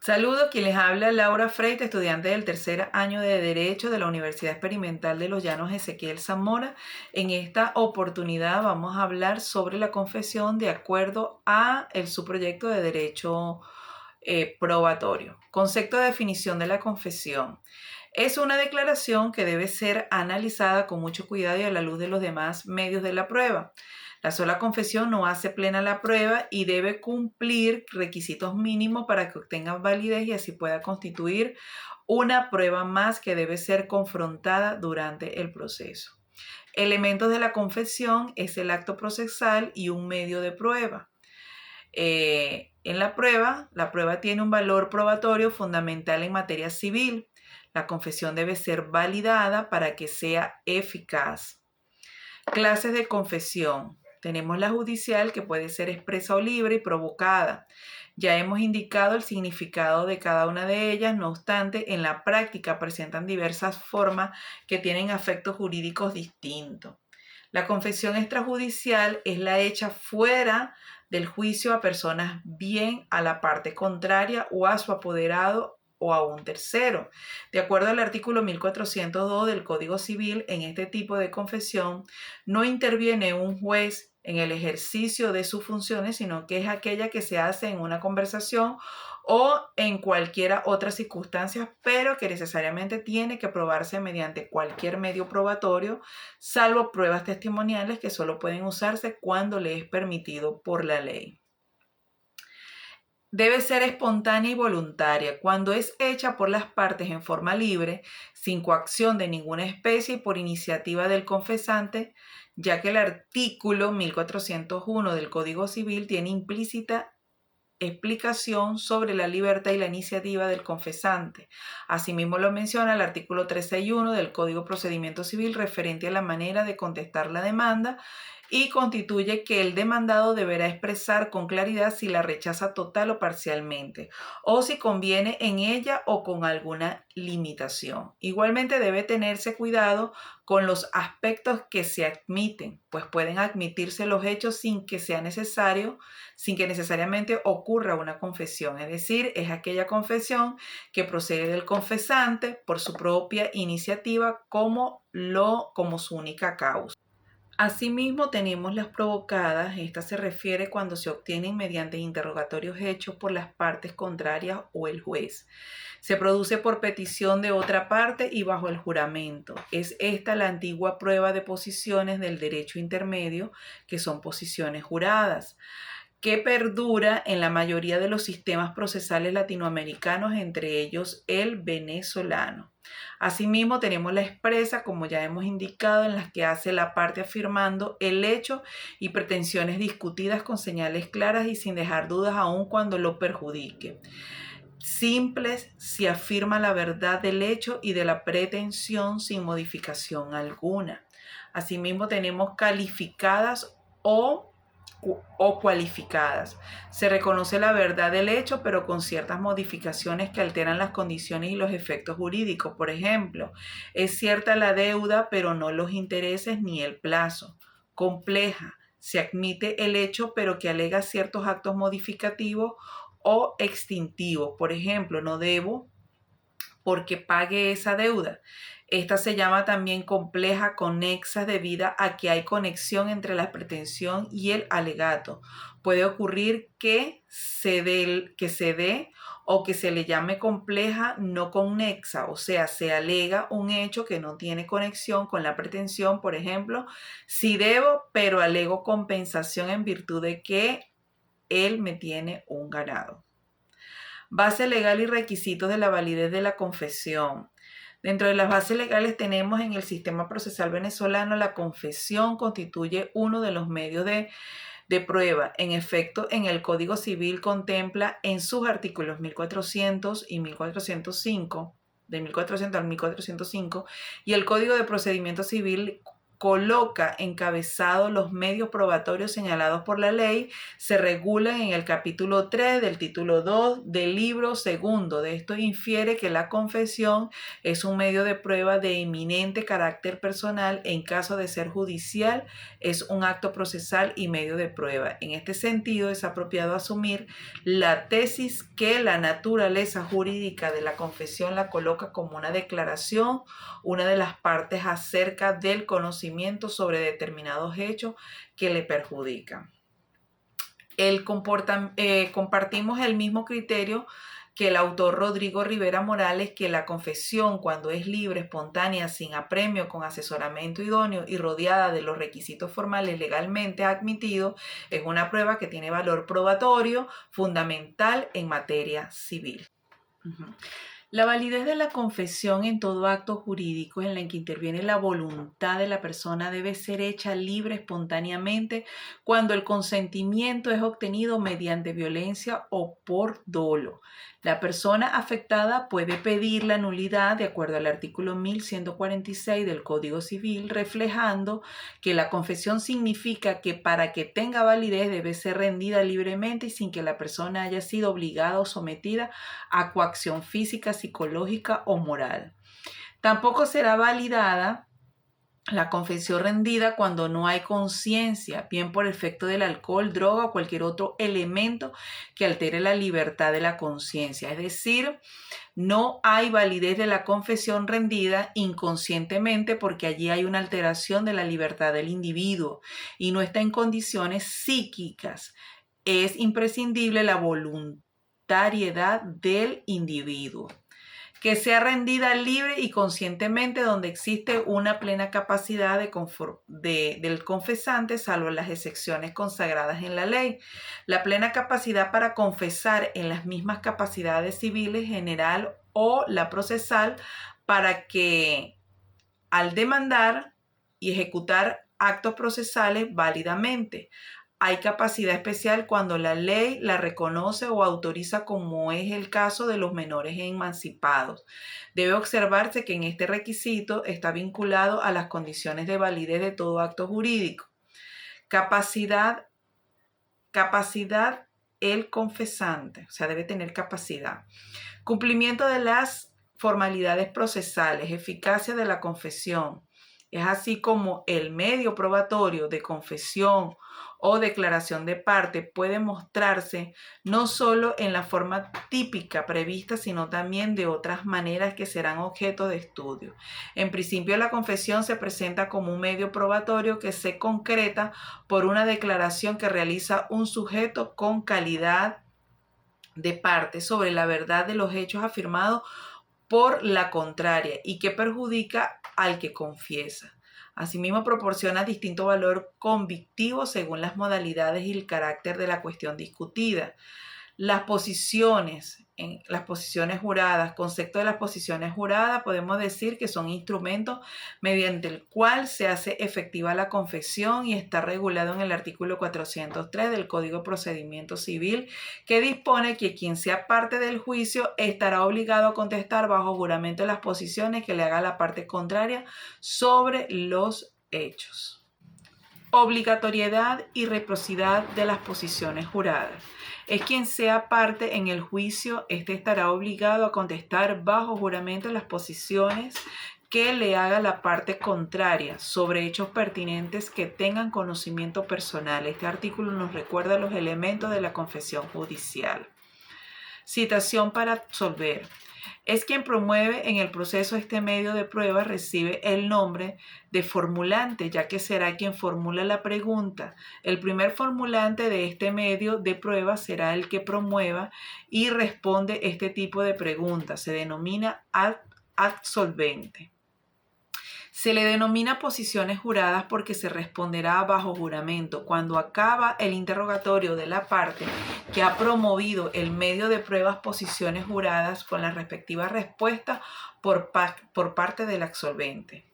Saludos, quien les habla Laura Freite, estudiante del tercer año de Derecho de la Universidad Experimental de Los Llanos Ezequiel Zamora. En esta oportunidad vamos a hablar sobre la confesión de acuerdo a su proyecto de Derecho probatorio. Concepto de definición de la confesión. Es una declaración que debe ser analizada con mucho cuidado y a la luz de los demás medios de la prueba. La sola confesión no hace plena la prueba y debe cumplir requisitos mínimos para que obtenga validez y así pueda constituir una prueba más que debe ser confrontada durante el proceso. Elementos de la confesión es el acto procesal y un medio de prueba. En la prueba tiene un valor probatorio fundamental en materia civil. La confesión debe ser validada para que sea eficaz. Clases de confesión. Tenemos la judicial, que puede ser expresa o libre y provocada. Ya hemos indicado el significado de cada una de ellas, no obstante, en la práctica presentan diversas formas que tienen efectos jurídicos distintos. La confesión extrajudicial es la hecha fuera del juicio a personas, bien a la parte contraria o a su apoderado o a un tercero. De acuerdo al artículo 1402 del Código Civil, en este tipo de confesión no interviene un juez en el ejercicio de sus funciones, sino que es aquella que se hace en una conversación o en cualquiera otra circunstancia, pero que necesariamente tiene que probarse mediante cualquier medio probatorio, salvo pruebas testimoniales que solo pueden usarse cuando le es permitido por la ley. Debe ser espontánea y voluntaria cuando es hecha por las partes en forma libre, sin coacción de ninguna especie y por iniciativa del confesante, ya que el artículo 1401 del Código Civil tiene implícita explicación sobre la libertad y la iniciativa del confesante. Asimismo lo menciona el artículo 361 del Código de Procedimiento Civil referente a la manera de contestar la demanda y constituye que el demandado deberá expresar con claridad si la rechaza total o parcialmente, o si conviene en ella o con alguna limitación. Igualmente debe tenerse cuidado con los aspectos que se admiten, pues pueden admitirse los hechos sin que sea necesario, sin que necesariamente ocurra una confesión, es decir, es aquella confesión que procede del confesante por su propia iniciativa como su única causa. Asimismo, tenemos las provocadas. Esta se refiere cuando se obtienen mediante interrogatorios hechos por las partes contrarias o el juez. Se produce por petición de otra parte y bajo el juramento. Es esta la antigua prueba de posiciones del derecho intermedio, que son posiciones juradas, que perdura en la mayoría de los sistemas procesales latinoamericanos, entre ellos el venezolano. Asimismo, tenemos la expresa, como ya hemos indicado, en las que hace la parte afirmando el hecho y pretensiones discutidas con señales claras y sin dejar dudas aun cuando lo perjudique. Simples si afirma la verdad del hecho y de la pretensión sin modificación alguna. Asimismo, tenemos calificadas o cualificadas. Se reconoce la verdad del hecho, pero con ciertas modificaciones que alteran las condiciones y los efectos jurídicos. Por ejemplo, es cierta la deuda, pero no los intereses ni el plazo. Compleja. Se admite el hecho, pero que alega ciertos actos modificativos o extintivos. Por ejemplo, no debo porque pague esa deuda. Esta se llama también compleja conexa debido a que hay conexión entre la pretensión y el alegato. Puede ocurrir que se dé o que se le llame compleja no conexa, o sea, se alega un hecho que no tiene conexión con la pretensión. Por ejemplo, si debo, pero alego compensación en virtud de que él me tiene un ganado. Base legal y requisitos de la validez de la confesión. Dentro de las bases legales tenemos en el sistema procesal venezolano la confesión constituye uno de los medios de prueba. En efecto, en el Código Civil contempla en sus artículos 1400 y 1405, de 1400 al 1405, y el Código de Procedimiento Civil coloca encabezado los medios probatorios señalados por la ley, se regulan en el capítulo 3 del título 2 del libro segundo. De esto infiere que la confesión es un medio de prueba de eminente carácter personal. En caso de ser judicial, es un acto procesal y medio de prueba. En este sentido, es apropiado asumir la tesis que la naturaleza jurídica de la confesión la coloca como una declaración, una de las partes acerca del conocimiento sobre determinados hechos que le perjudican. Compartimos el mismo criterio que el autor Rodrigo Rivera Morales, que la confesión, cuando es libre, espontánea, sin apremio, con asesoramiento idóneo y rodeada de los requisitos formales legalmente admitidos, es una prueba que tiene valor probatorio fundamental en materia civil. La validez de la confesión en todo acto jurídico en el que interviene la voluntad de la persona debe ser hecha libre espontáneamente cuando el consentimiento es obtenido mediante violencia o por dolo. La persona afectada puede pedir la nulidad de acuerdo al artículo 1146 del Código Civil, reflejando que la confesión significa que para que tenga validez debe ser rendida libremente y sin que la persona haya sido obligada o sometida a coacción física, psicológica o moral. Tampoco será validada la confesión rendida cuando no hay conciencia, bien por efecto del alcohol, droga o cualquier otro elemento que altere la libertad de la conciencia. Es decir, no hay validez de la confesión rendida inconscientemente porque allí hay una alteración de la libertad del individuo y no está en condiciones psíquicas. Es imprescindible la voluntariedad del individuo, que sea rendida libre y conscientemente donde existe una plena capacidad del confesante, salvo las excepciones consagradas en la ley. La plena capacidad para confesar en las mismas capacidades civiles general o la procesal para que al demandar y ejecutar actos procesales válidamente. Hay capacidad especial cuando la ley la reconoce o autoriza, como es el caso de los menores emancipados. Debe observarse que en este requisito está vinculado a las condiciones de validez de todo acto jurídico. Capacidad el confesante, o sea, debe tener capacidad. Cumplimiento de las formalidades procesales, eficacia de la confesión. Es así como el medio probatorio de confesión o declaración de parte puede mostrarse no solo en la forma típica prevista, sino también de otras maneras que serán objeto de estudio. En principio, la confesión se presenta como un medio probatorio que se concreta por una declaración que realiza un sujeto con calidad de parte sobre la verdad de los hechos afirmados por la contraria y que perjudica al que confiesa. Asimismo, proporciona distinto valor convictivo según las modalidades y el carácter de la cuestión discutida. Las posiciones juradas, concepto de las posiciones juradas, podemos decir que son instrumentos mediante el cual se hace efectiva la confesión y está regulado en el artículo 403 del Código de Procedimiento Civil, que dispone que quien sea parte del juicio estará obligado a contestar bajo juramento las posiciones que le haga la parte contraria sobre los hechos. Obligatoriedad y reciprocidad de las posiciones juradas. Es quien sea parte en el juicio, este estará obligado a contestar bajo juramento las posiciones que le haga la parte contraria sobre hechos pertinentes que tengan conocimiento personal. Este artículo nos recuerda los elementos de la confesión judicial. Citación para absolver. Es quien promueve en el proceso este medio de prueba, recibe el nombre de formulante, ya que será quien formula la pregunta. El primer formulante de este medio de prueba será el que promueva y responde este tipo de preguntas. Se denomina absolvente. Se le denomina posiciones juradas porque se responderá bajo juramento. Cuando acaba el interrogatorio de la parte que ha promovido el medio de pruebas, posiciones juradas con la respectiva respuesta por parte del absolvente.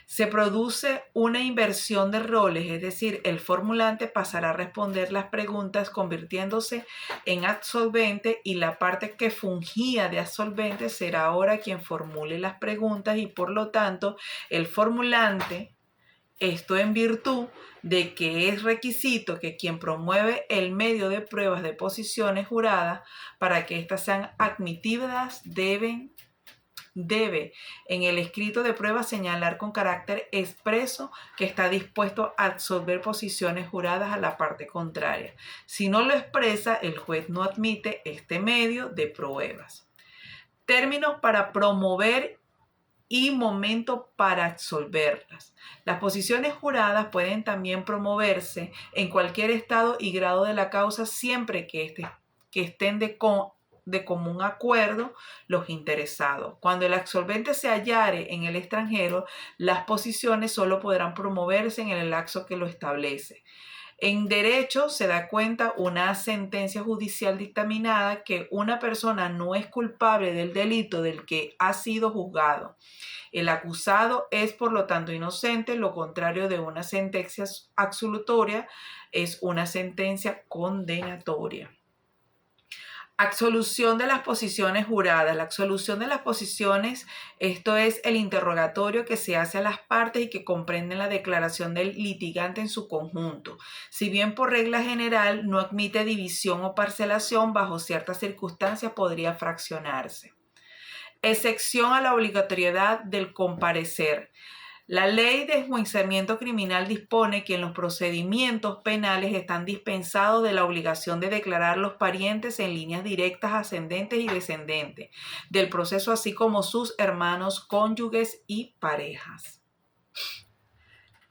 Se produce una inversión de roles, es decir, el formulante pasará a responder las preguntas convirtiéndose en absolvente y la parte que fungía de absolvente será ahora quien formule las preguntas y por lo tanto el formulante Esto en virtud de que es requisito que quien promueve el medio de pruebas de posiciones juradas para que éstas sean admitidas debe en el escrito de prueba señalar con carácter expreso que está dispuesto a absolver posiciones juradas a la parte contraria. Si no lo expresa, el juez no admite este medio de pruebas. Términos para promover y momento para absolverlas. Las posiciones juradas pueden también promoverse en cualquier estado y grado de la causa siempre que estén de común acuerdo los interesados. Cuando el absolvente se hallare en el extranjero, las posiciones solo podrán promoverse en el lapso que lo establece. En derecho se da cuenta una sentencia judicial dictaminada que una persona no es culpable del delito del que ha sido juzgado. El acusado es por lo tanto inocente, lo contrario de una sentencia absolutoria es una sentencia condenatoria. Absolución de las posiciones juradas. La absolución de las posiciones, esto es el interrogatorio que se hace a las partes y que comprende la declaración del litigante en su conjunto. Si bien por regla general no admite división o parcelación, bajo ciertas circunstancias podría fraccionarse. Excepción a la obligatoriedad del comparecer. La ley de enjuiciamiento criminal dispone que en los procedimientos penales están dispensados de la obligación de declarar los parientes en líneas directas ascendentes y descendentes del proceso, así como sus hermanos, cónyuges y parejas.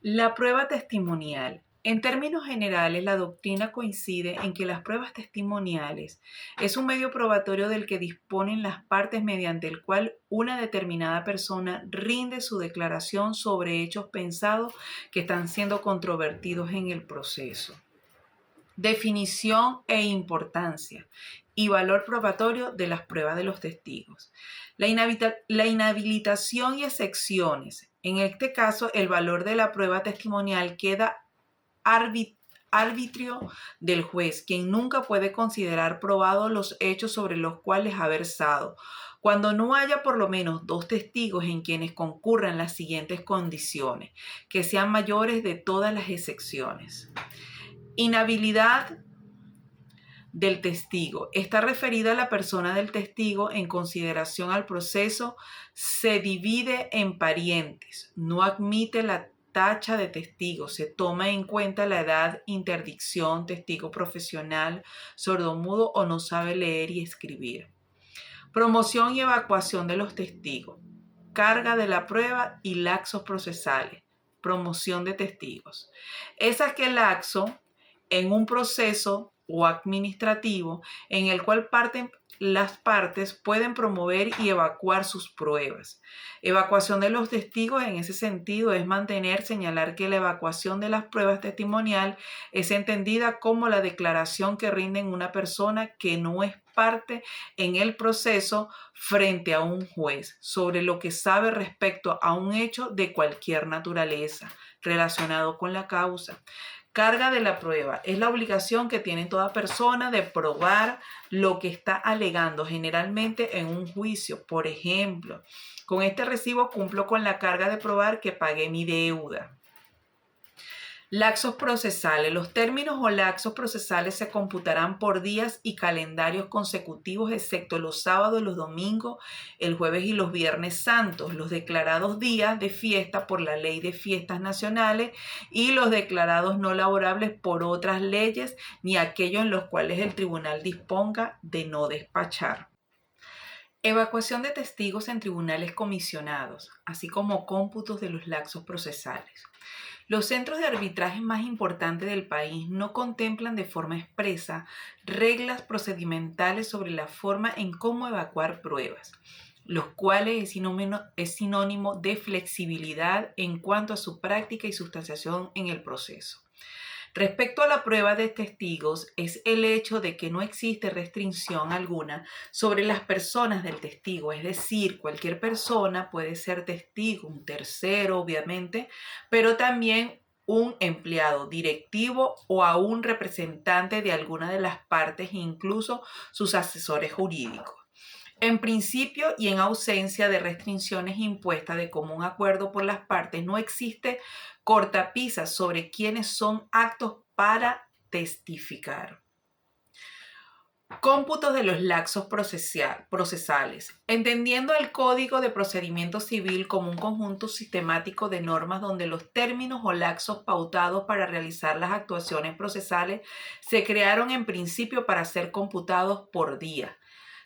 La prueba testimonial. En términos generales, la doctrina coincide en que las pruebas testimoniales es un medio probatorio del que disponen las partes mediante el cual una determinada persona rinde su declaración sobre hechos pensados que están siendo controvertidos en el proceso. Definición e importancia y valor probatorio de las pruebas de los testigos. La inhabilitación y excepciones. En este caso, el valor de la prueba testimonial queda arbitrio del juez, quien nunca puede considerar probados los hechos sobre los cuales ha versado, cuando no haya por lo menos 2 testigos en quienes concurran las siguientes condiciones, que sean mayores de todas las excepciones. Inhabilidad del testigo. Está referida a la persona del testigo en consideración al proceso, se divide en parientes, no admite la tacha de testigo, se toma en cuenta la edad, interdicción, testigo profesional, sordomudo o no sabe leer y escribir. Promoción y evacuación de los testigos, carga de la prueba y laxos procesales, promoción de testigos. Es aquel laxo en un proceso o administrativo en el cual las partes pueden promover y evacuar sus pruebas. Evacuación de los testigos en ese sentido es señalar que la evacuación de las pruebas testimonial es entendida como la declaración que rinde una persona que no es parte en el proceso frente a un juez sobre lo que sabe respecto a un hecho de cualquier naturaleza relacionado con la causa. Carga de la prueba. Es la obligación que tiene toda persona de probar lo que está alegando, generalmente en un juicio. Por ejemplo, con este recibo cumplo con la carga de probar que pagué mi deuda. Laxos procesales. Los términos o laxos procesales se computarán por días y calendarios consecutivos, excepto los sábados, los domingos, el jueves y los viernes santos, los declarados días de fiesta por la Ley de Fiestas Nacionales y los declarados no laborables por otras leyes, ni aquellos en los cuales el tribunal disponga de no despachar. Evacuación de testigos en tribunales comisionados, así como cómputos de los laxos procesales. Los centros de arbitraje más importantes del país no contemplan de forma expresa reglas procedimentales sobre la forma en cómo evacuar pruebas, los cuales es sinónimo de flexibilidad en cuanto a su práctica y sustanciación en el proceso. Respecto a la prueba de testigos, es el hecho de que no existe restricción alguna sobre las personas del testigo, es decir, cualquier persona puede ser testigo, un tercero obviamente, pero también un empleado directivo o a un representante de alguna de las partes, incluso sus asesores jurídicos. En principio y en ausencia de restricciones impuestas de común acuerdo por las partes, no existe cortapisas sobre quiénes son aptos para testificar. Cómputos de los lapsos procesales. Entendiendo el Código de Procedimiento Civil como un conjunto sistemático de normas donde los términos o lapsos pautados para realizar las actuaciones procesales se crearon en principio para ser computados por día.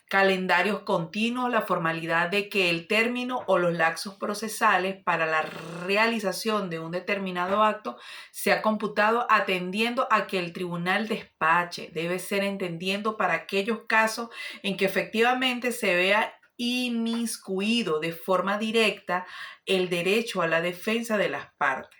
Calendarios continuos, la formalidad de que el término o los lapsos procesales para la realización de un determinado acto sea computado atendiendo a que el tribunal despache. Debe ser entendiendo para aquellos casos en que efectivamente se vea inmiscuido de forma directa el derecho a la defensa de las partes.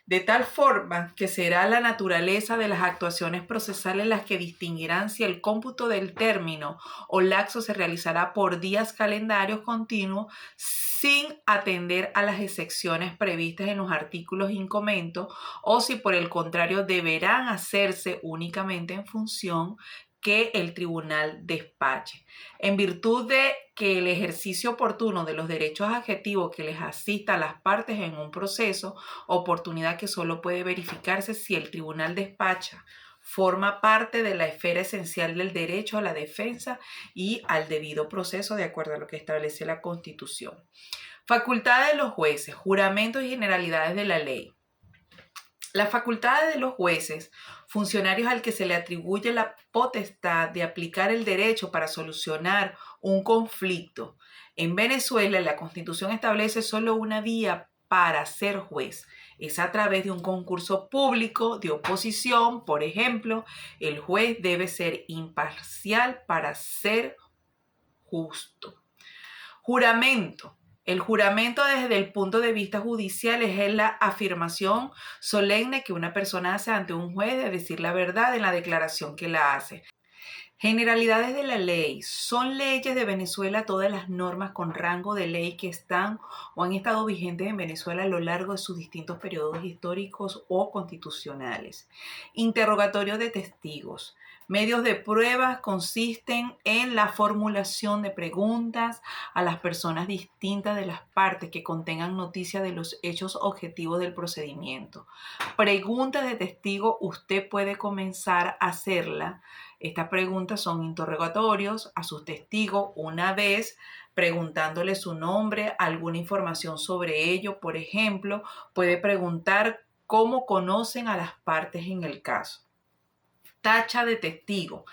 De tal forma que será la naturaleza de las actuaciones procesales las que distinguirán si el cómputo del término o lapso se realizará por días calendarios continuos sin atender a las excepciones previstas en los artículos in commento o si por el contrario deberán hacerse únicamente en función que el tribunal despache. En virtud de que el ejercicio oportuno de los derechos adjetivos que les asista a las partes en un proceso, oportunidad que solo puede verificarse si el tribunal despacha, forma parte de la esfera esencial del derecho a la defensa y al debido proceso de acuerdo a lo que establece la Constitución. Facultades de los jueces, juramentos y generalidades de la ley. Las facultades de los jueces, funcionarios al que se le atribuye la potestad de aplicar el derecho para solucionar un conflicto. En Venezuela, la Constitución establece solo una vía para ser juez. Es a través de un concurso público de oposición. Por ejemplo, el juez debe ser imparcial para ser justo. Juramento. El juramento desde el punto de vista judicial es la afirmación solemne que una persona hace ante un juez de decir la verdad en la declaración que la hace. Generalidades de la ley. Son leyes de Venezuela todas las normas con rango de ley que están o han estado vigentes en Venezuela a lo largo de sus distintos periodos históricos o constitucionales. Interrogatorio de testigos. Medios de pruebas consisten en la formulación de preguntas a las personas distintas de las partes que contengan noticia de los hechos objetivos del procedimiento. Preguntas de testigo, usted puede comenzar a hacerla. Estas preguntas son interrogatorios a sus testigos una vez preguntándole su nombre, alguna información sobre ello. Por ejemplo, puede preguntar cómo conocen a las partes en el caso. Tacha de testigo.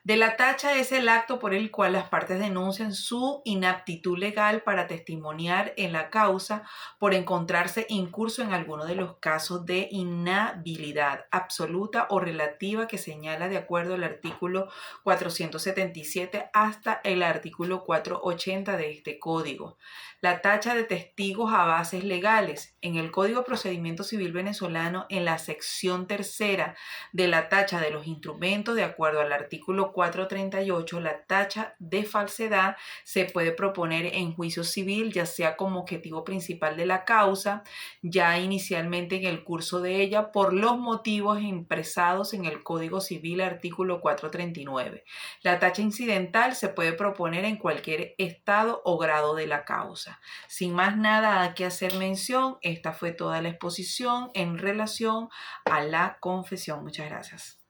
De la tacha es el acto por el cual las partes denuncian su inaptitud legal para testimoniar en la causa por encontrarse incurso en alguno de los casos de inhabilidad absoluta o relativa que señala de acuerdo al artículo 477 hasta el artículo 480 de este código. La tacha de testigos a bases legales. En el Código de Procedimiento Civil venezolano, en la sección tercera de la tacha de los instrumentos, de acuerdo al artículo 438, la tacha de falsedad se puede proponer en juicio civil, ya sea como objetivo principal de la causa, ya inicialmente en el curso de ella, por los motivos expresados en el Código Civil, artículo 439. La tacha incidental se puede proponer en cualquier estado o grado de la causa. Sin más nada a que hacer mención, esta fue toda la exposición en relación a la confesión. Muchas gracias.